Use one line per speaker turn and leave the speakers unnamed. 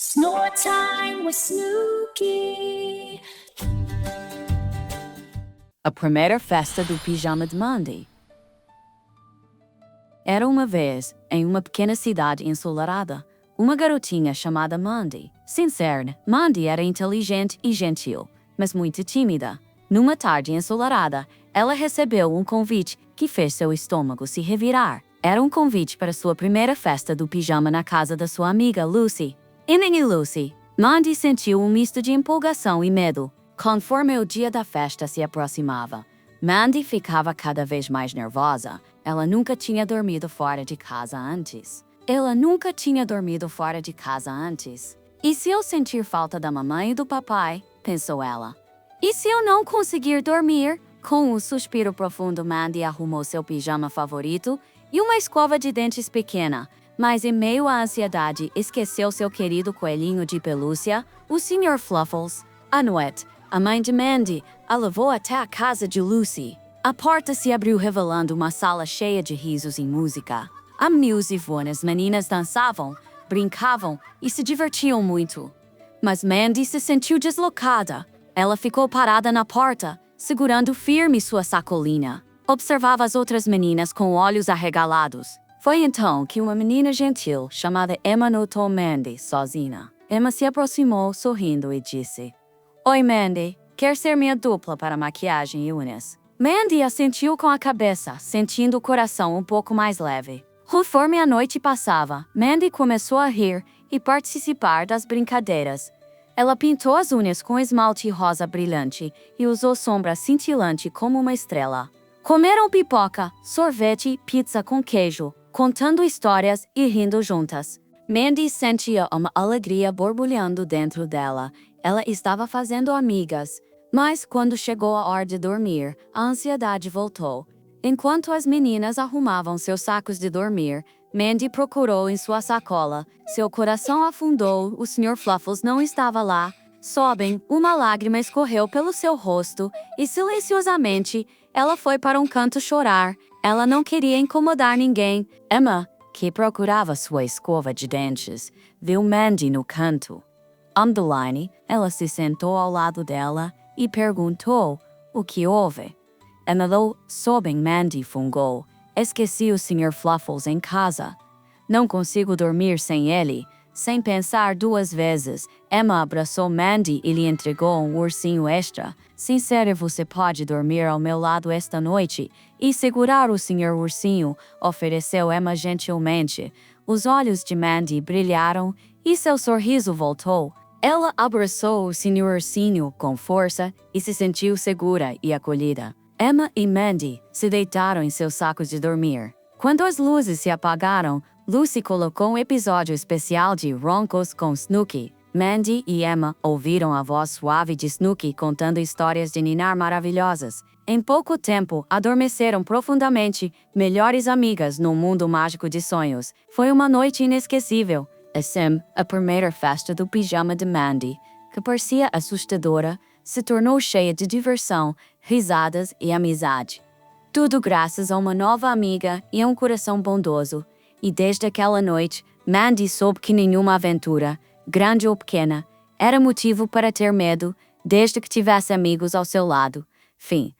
Snore time with Snooki.
A primeira festa do pijama de Mandy. Era uma vez, em uma pequena cidade ensolarada, uma garotinha chamada Mandy. Sincera, Mandy era inteligente e gentil, mas muito tímida. Numa tarde ensolarada, ela recebeu um convite que fez seu estômago se revirar. Era um convite para sua primeira festa do pijama na casa da sua amiga Lucy. Em Lucy, Mandy sentiu um misto de empolgação e medo. Conforme o dia da festa se aproximava, Mandy ficava cada vez mais nervosa. Ela nunca tinha dormido fora de casa antes. E se eu sentir falta da mamãe e do papai? Pensou ela. E se eu não conseguir dormir? Com um suspiro profundo, Mandy arrumou seu pijama favorito e uma escova de dentes pequena. Mas em meio à ansiedade, esqueceu seu querido coelhinho de pelúcia, o Sr. Fluffles. À noite, a mãe de Mandy a levou até a casa de Lucy. A porta se abriu revelando uma sala cheia de risos e música. As meninas dançavam, brincavam e se divertiam muito. Mas Mandy se sentiu deslocada. Ela ficou parada na porta, segurando firme sua sacolinha. Observava as outras meninas com olhos arregalados. Foi então que uma menina gentil, chamada Emma, notou Mandy sozinha. Emma se aproximou, sorrindo, e disse: Oi, Mandy. Quer ser minha dupla para maquiagem e unhas? Mandy assentiu com a cabeça, sentindo o coração um pouco mais leve. Conforme a noite passava, Mandy começou a rir e participar das brincadeiras. Ela pintou as unhas com esmalte rosa brilhante e usou sombra cintilante como uma estrela. Comeram pipoca, sorvete, pizza com queijo, contando histórias e rindo juntas. Mandy sentia uma alegria borbulhando dentro dela. Ela estava fazendo amigas. Mas quando chegou a hora de dormir, a ansiedade voltou. Enquanto as meninas arrumavam seus sacos de dormir, Mandy procurou em sua sacola. Seu coração afundou, o Sr. Fluffles não estava lá. Sobem, uma lágrima escorreu pelo seu rosto e silenciosamente ela foi para um canto chorar. Ela não queria incomodar ninguém. Emma, que procurava sua escova de dentes, viu Mandy no canto. Ela se sentou ao lado dela e perguntou o que houve. Emma sobem, Mandy fungou. Esqueci o Sr. Fluffles em casa. Não consigo dormir sem ele. Sem pensar duas vezes, Emma abraçou Mandy e lhe entregou um ursinho extra. Sincera, você pode dormir ao meu lado esta noite e segurar o Sr. Ursinho, ofereceu Emma gentilmente. Os olhos de Mandy brilharam e seu sorriso voltou. Ela abraçou o Sr. Ursinho com força e se sentiu segura e acolhida. Emma e Mandy se deitaram em seus sacos de dormir. Quando as luzes se apagaram, Lucy colocou um episódio especial de Roncos com Snooki. Mandy e Emma ouviram a voz suave de Snooki contando histórias de ninar maravilhosas. Em pouco tempo, adormeceram profundamente, melhores amigas num mundo mágico de sonhos. Foi uma noite inesquecível. Assim, a primeira festa do pijama de Mandy, que parecia assustadora, se tornou cheia de diversão, risadas e amizade. Tudo graças a uma nova amiga e a um coração bondoso. E desde aquela noite, Mandy soube que nenhuma aventura, grande ou pequena, era motivo para ter medo, desde que tivesse amigos ao seu lado. Fim.